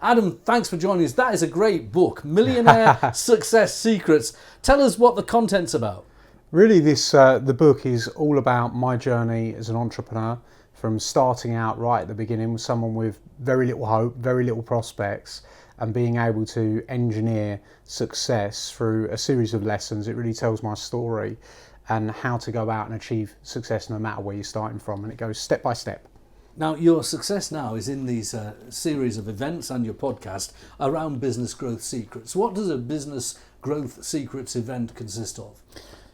Adam, thanks for joining us. That is a great book, Millionaire Success Secrets. Tell us what the content's about. Really, the book is all about my journey as an entrepreneur, from starting out right at the beginning with someone with very little hope, very little prospects, and being able to engineer success through a series of lessons. It really tells my story and how to go out and achieve success no matter where you're starting from, and it goes step by step. Now, your success now is in these series of events and your podcast around business growth secrets. What does a business growth secrets event consist of?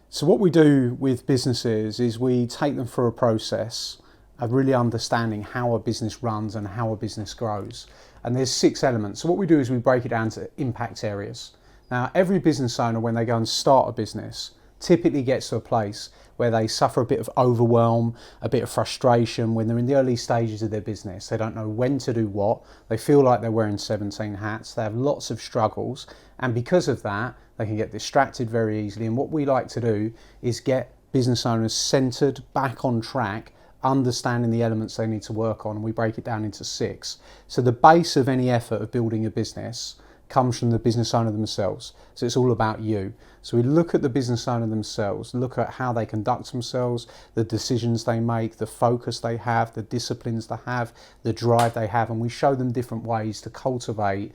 So what we do with businesses is we take them through a process of really understanding how a business runs and how a business grows. And there's 6 elements. So what we do is we break it down to impact areas. Now, every business owner, when they go and start a business, typically gets to a place where they suffer a bit of overwhelm, a bit of frustration when they're in the early stages of their business. They don't know when to do what. They feel like they're wearing 17 hats. They have lots of struggles. And because of that, they can get distracted very easily. And what we like to do is get business owners centered, back on track, understanding the elements they need to work on. And we break it down into 6. So the base of any effort of building a business comes from the business owner themselves. So it's all about you. So we look at the business owner themselves, look at how they conduct themselves, the decisions they make, the focus they have, the disciplines they have, the drive they have, and we show them different ways to cultivate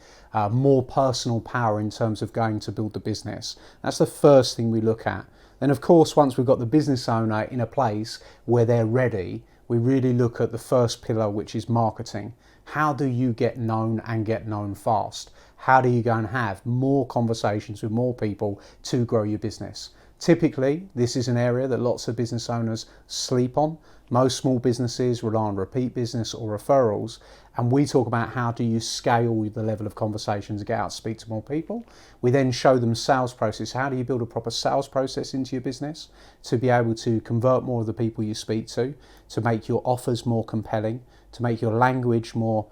more personal power in terms of going to build the business. That's the first thing we look at. Then of course, once we've got the business owner in a place where they're ready, we really look at the first pillar, which is marketing. How do you get known and get known fast? How do you go and have more conversations with more people to grow your business? Typically, this is an area that lots of business owners sleep on. Most small businesses rely on repeat business or referrals, and we talk about how do you scale the level of conversations, get out, speak to more people. We then show them sales process. How do you build a proper sales process into your business to be able to convert more of the people you speak to make your offers more compelling, to make your language more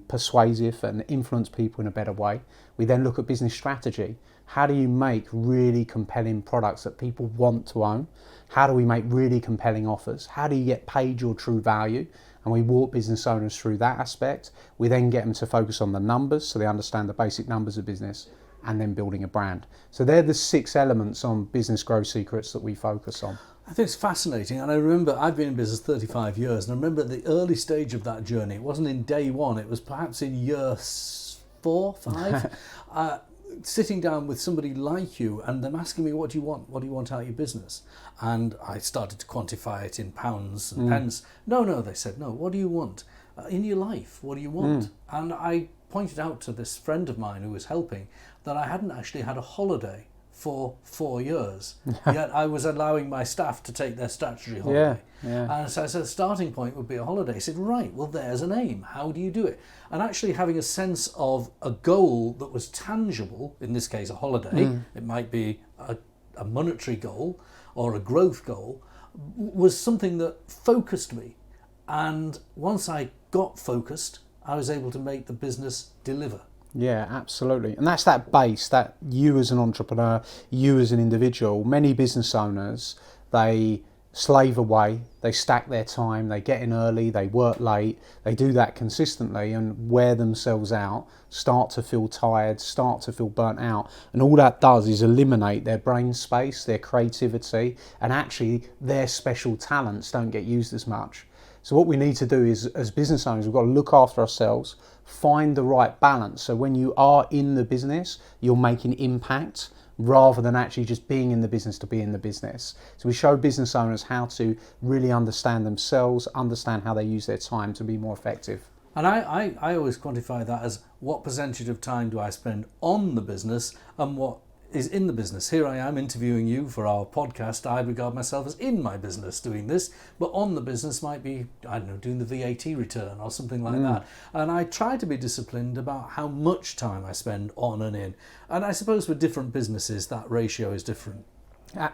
persuasive and influence people in a better way. We then look at business strategy. How do you make really compelling products that people want to own? How do we make really compelling offers? How do you get paid your true value? And we walk business owners through that aspect. We then get them to focus on the numbers so they understand the basic numbers of business, and then building a brand. So they're the 6 elements on business growth secrets that we focus on. I think it's fascinating, and I remember I've been in business 35 years, and I remember the early stage of that journey. It wasn't in day one, it was perhaps in year 4, 5, sitting down with somebody like you and them asking me, what do you want out of your business? And I started to quantify it in pounds and pence. No, they said, no, what do you want? In your life, what do you want? And I pointed out to this friend of mine who was helping that I hadn't actually had a holiday for 4 years, yet I was allowing my staff to take their statutory holiday. And so I said, the starting point would be a holiday. He said, right, well, there's an aim. How do you do it? And actually having a sense of a goal that was tangible, in this case, a holiday, it might be a monetary goal or a growth goal, was something that focused me. And once I got focused, I was able to make the business deliver. Yeah, absolutely. And that's that base, that you as an entrepreneur, you as an individual. Many business owners, they slave away, they stack their time, they get in early, they work late, they do that consistently and wear themselves out, start to feel tired, start to feel burnt out. And all that does is eliminate their brain space, their creativity, and actually their special talents don't get used as much. So what we need to do is, as business owners, we've got to look after ourselves, find the right balance. So when you are in the business, you're making impact rather than actually just being in the business to be in the business. So we show business owners how to really understand themselves, understand how they use their time to be more effective. And I always quantify that as what percentage of time do I spend on the business and what is in the business. Here I am interviewing you for our podcast. I regard myself as in my business doing this, but on the business might be, I don't know, doing the VAT return or something like that. And I try to be disciplined about how much time I spend on and in. And I suppose with different businesses, that ratio is different.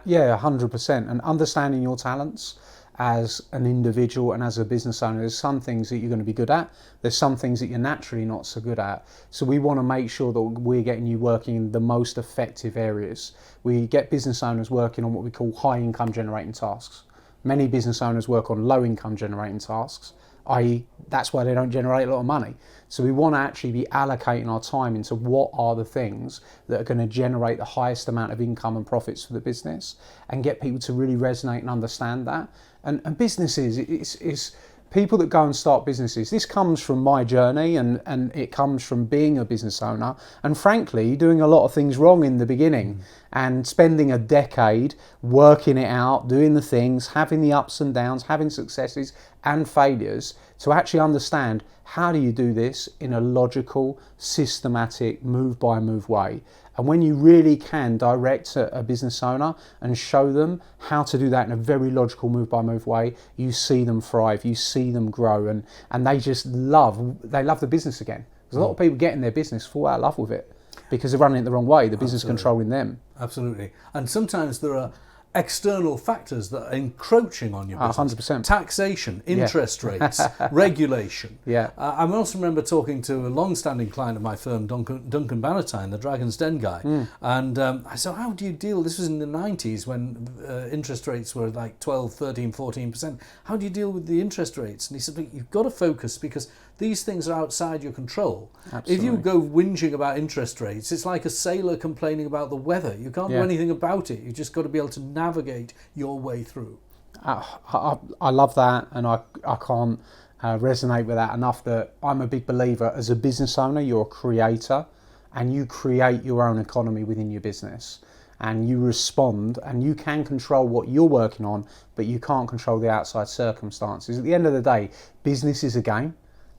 Yeah, 100%. And understanding your talents as an individual and as a business owner, there's some things that you're going to be good at, there's some things that you're naturally not so good at. So we want to make sure that we're getting you working in the most effective areas. We get business owners working on what we call high income generating tasks. Many business owners work on low income generating tasks, i.e. that's why they don't generate a lot of money. So we want to actually be allocating our time into what are the things that are going to generate the highest amount of income and profits for the business, and get people to really resonate and understand that. And businesses, it's people that go and start businesses. This comes from my journey, and it comes from being a business owner, and frankly doing a lot of things wrong in the beginning, and spending a decade working it out, doing the things, having the ups and downs, having successes and failures, to actually understand how do you do this in a logical, systematic, move by move way. And when you really can direct a business owner and show them how to do that in a very logical, move by move way, you see them thrive, you see them grow, and they just love the business again. Because a lot of people get in their business, fall out of love with it because they're running it the wrong way, the business controlling them. Absolutely. And sometimes there are external factors that are encroaching on your business. 100%. Taxation, interest rates, regulation. Yeah. I also remember talking to a long-standing client of my firm, Duncan Bannatyne, the Dragon's Den guy, and I said, how do you deal, this was in the 90s when interest rates were like 12, 13, 14%, how do you deal with the interest rates? And he said, you've got to focus, because these things are outside your control. Absolutely. If you go whinging about interest rates, it's like a sailor complaining about the weather. You can't do anything about it. You've just got to be able to navigate your way through. I love that, and I can't resonate with that enough, that I'm a big believer, as a business owner, you're a creator, and you create your own economy within your business. And you respond, and you can control what you're working on, but you can't control the outside circumstances. At the end of the day, business is a game,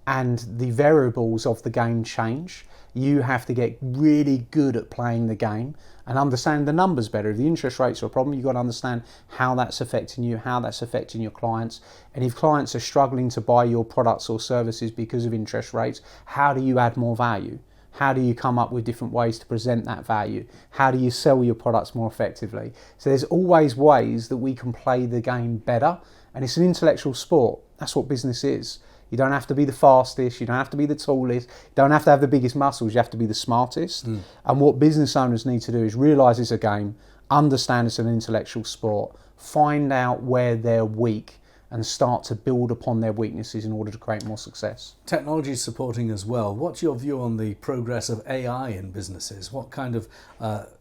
and the variables of the game change. You have to get really good at playing the game and understand the numbers better. If the interest rates are a problem, you've got to understand how that's affecting you, how that's affecting your clients. And if clients are struggling to buy your products or services because of interest rates, how do you add more value? How do you come up with different ways to present that value? How do you sell your products more effectively? So there's always ways that we can play the game better, and it's an intellectual sport. That's what business is. You don't have to be the fastest, you don't have to be the tallest, you don't have to have the biggest muscles, you have to be the smartest. And what business owners need to do is realise it's a game, understand it's an intellectual sport, find out where they're weak, and start to build upon their weaknesses in order to create more success. Technology is supporting as well. What's your view on the progress of AI in businesses? What kind of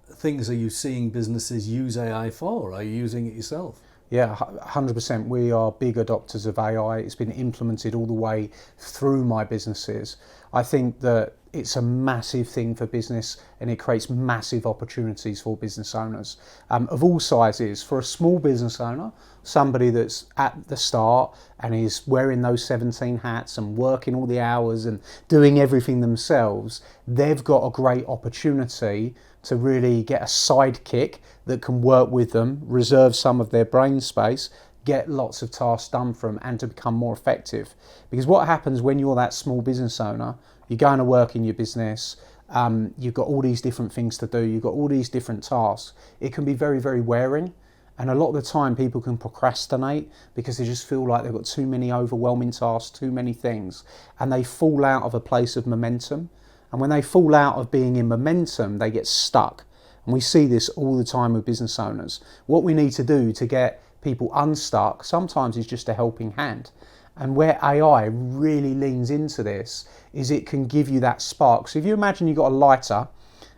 things are you seeing businesses use AI for? Are you using it yourself? Yeah, 100%. We are big adopters of AI. It's been implemented all the way through my businesses. I think that it's a massive thing for business, and it creates massive opportunities for business owners of all sizes. For a small business owner, somebody that's at the start and is wearing those 17 hats and working all the hours and doing everything themselves, they've got a great opportunity to really get a sidekick that can work with them, reserve some of their brain space, get lots of tasks done for them, and to become more effective. Because what happens when you're that small business owner, you're going to work in your business, you've got all these different things to do, you've got all these different tasks. It can be very, very wearing. And a lot of the time people can procrastinate because they just feel like they've got too many overwhelming tasks, too many things, and they fall out of a place of momentum. And when they fall out of being in momentum, they get stuck. And we see this all the time with business owners. What we need to do to get people unstuck sometimes is just a helping hand. And where AI really leans into this is it can give you that spark. So if you imagine you've got a lighter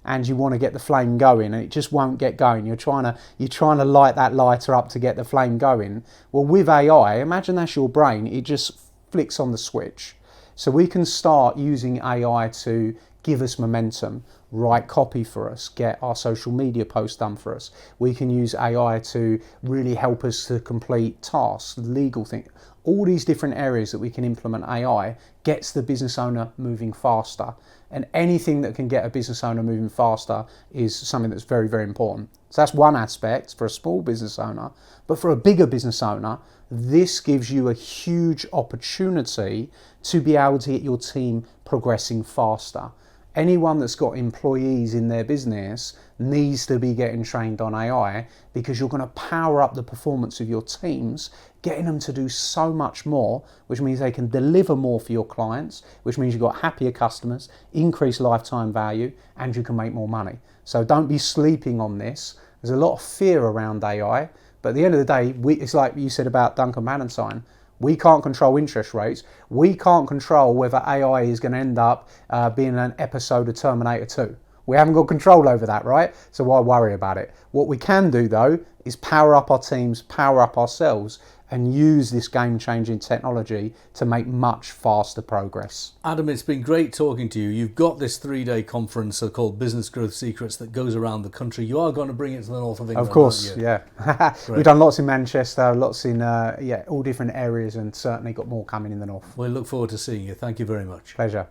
and you want to get the flame going and it just won't get going, you're trying to light that lighter up to get the flame going. Well, with AI, imagine that's your brain, it just flicks on the switch. So we can start using AI to give us momentum, write copy for us, get our social media posts done for us. We can use AI to really help us to complete tasks, legal things. All these different areas that we can implement AI gets the business owner moving faster. And anything that can get a business owner moving faster is something that's very, very important. So that's one aspect for a small business owner. But for a bigger business owner, this gives you a huge opportunity to be able to get your team progressing faster. Anyone that's got employees in their business needs to be getting trained on AI, because you're going to power up the performance of your teams, getting them to do so much more, which means they can deliver more for your clients, which means you've got happier customers, increased lifetime value, and you can make more money. So don't be sleeping on this. There's a lot of fear around AI, but at the end of the day, it's like you said about Duncan Bannatyne. We can't control interest rates. We can't control whether AI is going to end up being an episode of Terminator 2. We haven't got control over that, right? So why worry about it? What we can do, though, is power up our teams, power up ourselves, and use this game-changing technology to make much faster progress. Adam, it's been great talking to you. You've got this 3-day conference called Business Growth Secrets that goes around the country. You are going to bring it to the north of England, Of course, aren't you? yeah. We've done lots in Manchester, lots in all different areas, and certainly got more coming in the north. We look forward to seeing you. Thank you very much. Pleasure.